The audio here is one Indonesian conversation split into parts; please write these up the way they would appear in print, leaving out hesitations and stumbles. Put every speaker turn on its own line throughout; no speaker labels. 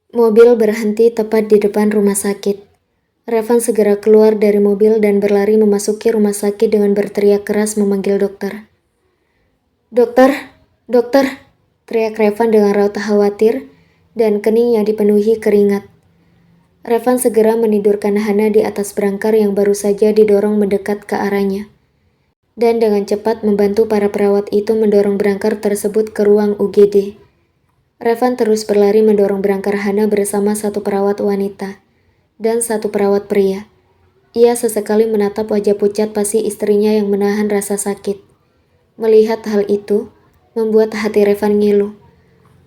Mobil berhenti tepat di depan rumah sakit. Revan segera keluar dari mobil dan berlari memasuki rumah sakit dengan berteriak keras memanggil dokter. "Dokter, dokter!" teriak Revan dengan raut khawatir dan keningnya dipenuhi keringat. Revan segera menidurkan Hana di atas berangkar yang baru saja didorong mendekat ke arahnya. Dan dengan cepat membantu para perawat itu mendorong berangkar tersebut ke ruang UGD. Revan terus berlari mendorong berangkar Hana bersama satu perawat wanita dan satu perawat pria. Ia sesekali menatap wajah pucat pasi istrinya yang menahan rasa sakit. Melihat hal itu, membuat hati Revan ngilu.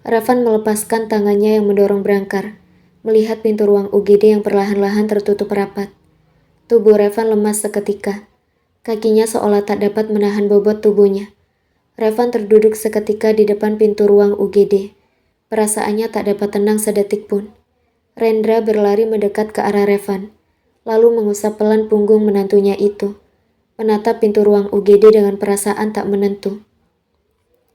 Revan melepaskan tangannya yang mendorong berangkar, melihat pintu ruang UGD yang perlahan-lahan tertutup rapat. Tubuh Revan lemas seketika. Kakinya seolah tak dapat menahan bobot tubuhnya. Revan terduduk seketika di depan pintu ruang UGD. Perasaannya tak dapat tenang sedetik pun. Rendra berlari mendekat ke arah Revan, lalu mengusap pelan punggung menantunya itu, menatap pintu ruang UGD dengan perasaan tak menentu.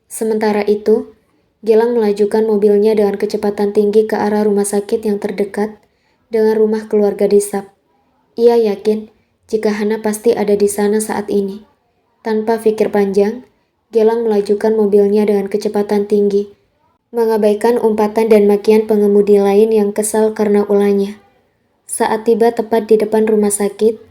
Sementara itu, Gilang melajukan mobilnya dengan kecepatan tinggi ke arah rumah sakit yang terdekat dengan rumah keluarga Disap. Ia yakin jika Hana pasti ada di sana saat ini. Tanpa pikir panjang, Gilang melajukan mobilnya dengan kecepatan tinggi, mengabaikan umpatan dan makian pengemudi lain yang kesal karena ulahnya. Saat tiba tepat di depan rumah sakit,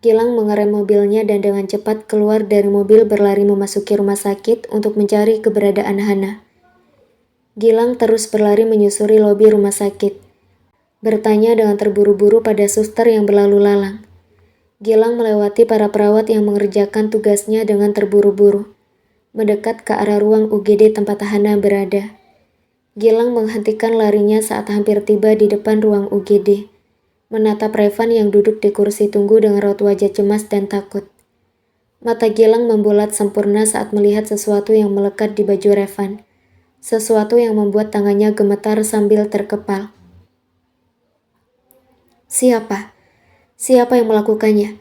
Gilang mengerem mobilnya dan dengan cepat keluar dari mobil berlari memasuki rumah sakit untuk mencari keberadaan Hana. Gilang terus berlari menyusuri lobi rumah sakit, bertanya dengan terburu-buru pada suster yang berlalu lalang. Gilang melewati para perawat yang mengerjakan tugasnya dengan terburu-buru, mendekat ke arah ruang UGD tempat Hana berada. Gilang menghentikan larinya saat hampir tiba di depan ruang UGD, menatap Revan yang duduk di kursi tunggu dengan raut wajah cemas dan takut. Mata Gilang membulat sempurna saat melihat sesuatu yang melekat di baju Revan, sesuatu yang membuat tangannya gemetar sambil terkepal. Siapa? Siapa yang melakukannya?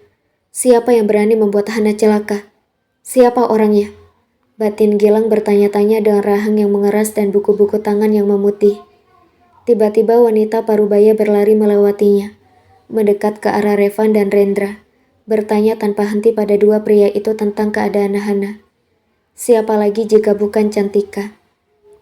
Siapa yang berani membuat Hana celaka? Siapa orangnya? Batin Gilang bertanya-tanya dengan rahang yang mengeras dan buku-buku tangan yang memutih. Tiba-tiba wanita parubaya berlari melewatinya, mendekat ke arah Revan dan Rendra, bertanya tanpa henti pada dua pria itu tentang keadaan Hana. Siapa lagi jika bukan Cantika?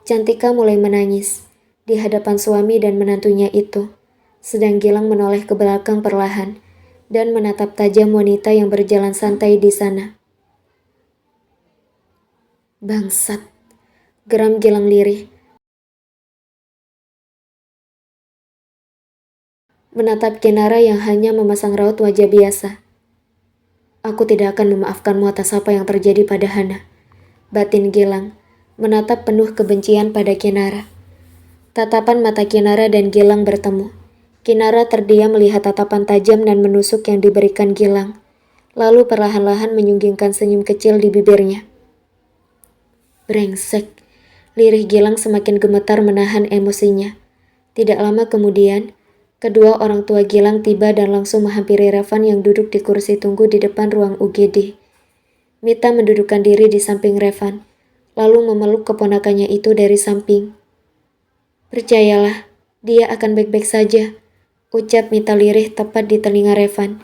Cantika mulai menangis di hadapan suami dan menantunya itu, sedang Gilang menoleh ke belakang perlahan dan menatap tajam wanita yang berjalan santai di sana. Bangsat, geram Gilang lirih. Menatap Kinara yang hanya memasang raut wajah biasa. Aku tidak akan memaafkanmu atas apa yang terjadi pada Hana. Batin Gilang menatap penuh kebencian pada Kinara. Tatapan mata Kinara dan Gilang bertemu. Kinara terdiam melihat tatapan tajam dan menusuk yang diberikan Gilang, lalu perlahan-lahan menyunggingkan senyum kecil di bibirnya. Brengsek, lirih Gilang semakin gemetar menahan emosinya. Tidak lama kemudian, kedua orang tua Gilang tiba dan langsung menghampiri Revan yang duduk di kursi tunggu di depan ruang UGD. Mita mendudukkan diri di samping Revan, lalu memeluk keponakannya itu dari samping. Percayalah, dia akan baik-baik saja, ucap Mita lirih tepat di telinga Revan.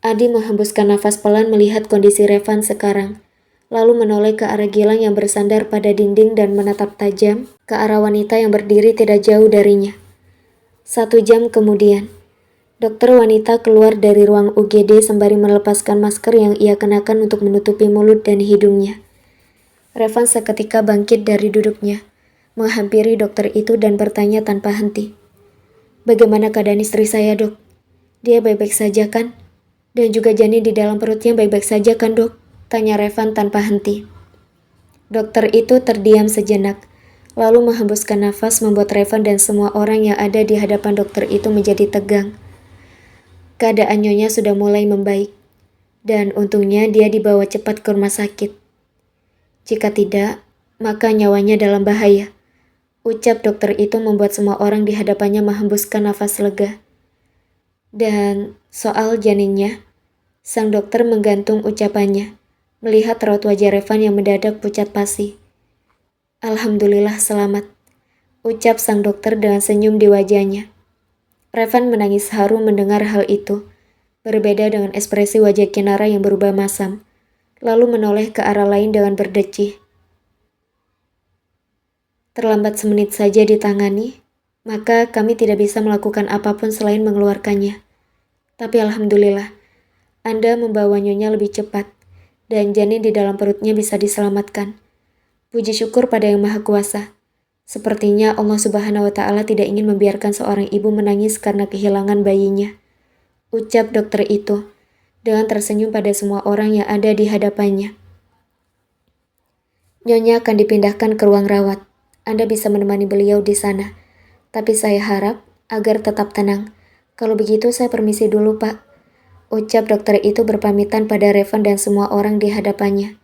Adi menghembuskan nafas pelan melihat kondisi Revan sekarang, lalu menoleh ke arah Gilang yang bersandar pada dinding dan menatap tajam ke arah wanita yang berdiri tidak jauh darinya. 1 jam kemudian, dokter wanita keluar dari ruang UGD sembari melepaskan masker yang ia kenakan untuk menutupi mulut dan hidungnya. Revan seketika bangkit dari duduknya, menghampiri dokter itu dan bertanya tanpa henti. Bagaimana keadaan istri saya, dok? Dia baik-baik saja kan? Dan juga janin di dalam perutnya baik-baik saja kan, dok? Tanya Revan tanpa henti. Dokter itu terdiam sejenak, lalu menghembuskan nafas membuat Revan dan semua orang yang ada di hadapan dokter itu menjadi tegang. Keadaan Nyonya sudah mulai membaik, dan untungnya dia dibawa cepat ke rumah sakit. Jika tidak, maka nyawanya dalam bahaya, ucap dokter itu membuat semua orang di hadapannya menghembuskan nafas lega. Dan soal janinnya, sang dokter menggantung ucapannya, melihat raut wajah Revan yang mendadak pucat pasi. Alhamdulillah selamat. ucap sang dokter dengan senyum di wajahnya. Revan menangis haru mendengar hal itu, berbeda dengan ekspresi wajah Kinara yang berubah masam, lalu menoleh ke arah lain dengan berdecih. Terlambat semenit saja ditangani, maka kami tidak bisa melakukan apapun selain mengeluarkannya. Tapi alhamdulillah, Anda membawa nyonya lebih cepat, dan janin di dalam perutnya bisa diselamatkan. Puji syukur pada Yang Maha Kuasa. Sepertinya Allah Subhanahu wa Ta'ala tidak ingin membiarkan seorang ibu menangis karena kehilangan bayinya. Ucap dokter itu, dengan tersenyum pada semua orang yang ada di hadapannya. Nyonya akan dipindahkan ke ruang rawat. Anda bisa menemani beliau di sana. Tapi saya harap agar tetap tenang. Kalau begitu saya permisi dulu, Pak. Ucap dokter itu berpamitan pada Revan dan semua orang di hadapannya.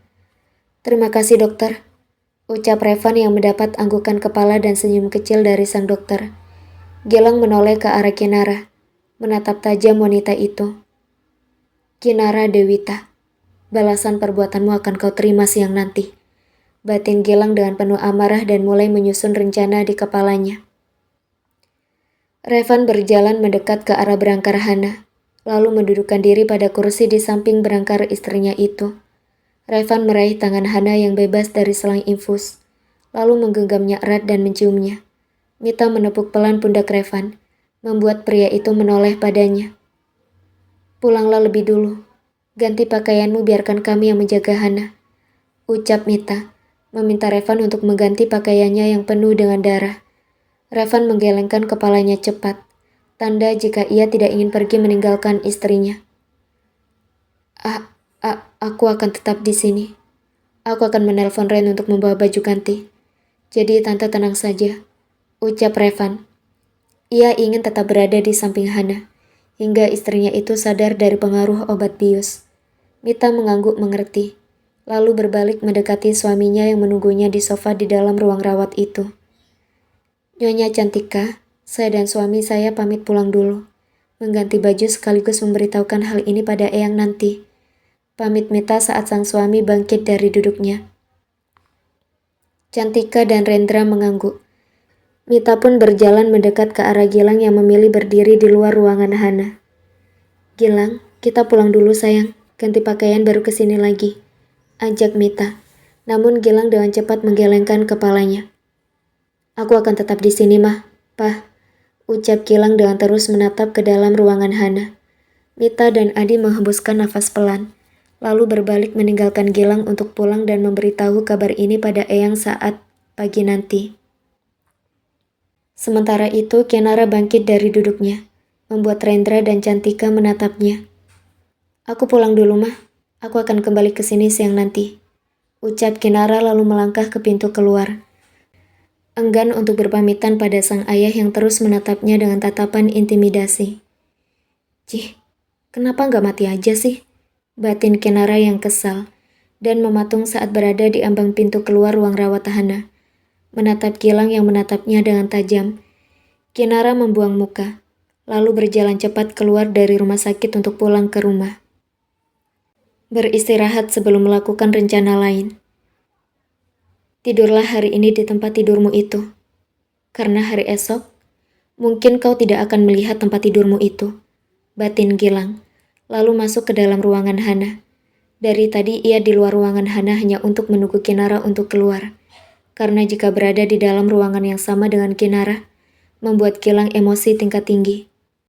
Terima kasih, dokter. Ucap Revan yang mendapat anggukan kepala dan senyum kecil dari sang dokter. Gilang menoleh ke arah Kinara, menatap tajam wanita itu. Kinara Dewita, balasan perbuatanmu akan kau terima siang nanti. Batin Gilang dengan penuh amarah dan mulai menyusun rencana di kepalanya. Revan berjalan mendekat ke arah berangkar Hana, lalu mendudukkan diri pada kursi di samping berangkar istrinya itu. Revan meraih tangan Hana yang bebas dari selang infus, lalu menggenggamnya erat dan menciumnya. Mita menepuk pelan pundak Revan, membuat pria itu menoleh padanya. Pulanglah lebih dulu. Ganti pakaianmu, biarkan kami yang menjaga Hana. Ucap Mita, meminta Revan untuk mengganti pakaiannya yang penuh dengan darah. Revan menggelengkan kepalanya cepat, tanda jika ia tidak ingin pergi meninggalkan istrinya. Aku akan tetap di sini. Aku akan menelpon Ren untuk membawa baju ganti. Jadi tante tenang saja, ucap Revan. Ia ingin tetap berada di samping Hana, hingga istrinya itu sadar dari pengaruh obat bius. Mita mengangguk mengerti, lalu berbalik mendekati suaminya yang menunggunya di sofa di dalam ruang rawat itu. Nyonya Cantika, saya dan suami saya pamit pulang dulu. Mengganti baju sekaligus memberitahukan hal ini pada Eyang nanti. Pamit Mita saat sang suami bangkit dari duduknya. Cantika dan Rendra mengangguk. Mita pun berjalan mendekat ke arah Gilang yang memilih berdiri di luar ruangan Hana. Gilang, kita pulang dulu sayang, ganti pakaian baru kesini lagi, ajak Mita. Namun Gilang dengan cepat menggelengkan kepalanya. Aku akan tetap di sini, Mah, Pah, ucap Gilang dengan terus menatap ke dalam ruangan Hana. Mita dan Adi menghembuskan nafas pelan, lalu berbalik meninggalkan Gilang untuk pulang dan memberitahu kabar ini pada Eyang saat pagi nanti. Sementara itu, Kinara bangkit dari duduknya, membuat Rendra dan Cantika menatapnya. Aku pulang dulu, Mah. Aku akan kembali ke sini siang nanti, ucap Kinara lalu melangkah ke pintu keluar. Enggan untuk berpamitan pada sang ayah yang terus menatapnya dengan tatapan intimidasi. Cih, kenapa nggak mati aja sih? Batin Kinara yang kesal, dan mematung saat berada di ambang pintu keluar ruang rawat Hana. Menatap Gilang yang menatapnya dengan tajam. Kinara membuang muka, lalu berjalan cepat keluar dari rumah sakit untuk pulang ke rumah. Beristirahat sebelum melakukan rencana lain. Tidurlah hari ini di tempat tidurmu itu. Karena hari esok, mungkin kau tidak akan melihat tempat tidurmu itu. Batin Gilang, lalu masuk ke dalam ruangan Hana. Dari tadi ia di luar ruangan Hana hanya untuk menunggu Kinara untuk keluar. Karena jika berada di dalam ruangan yang sama dengan Kinara, membuat Gilang emosi tingkat tinggi.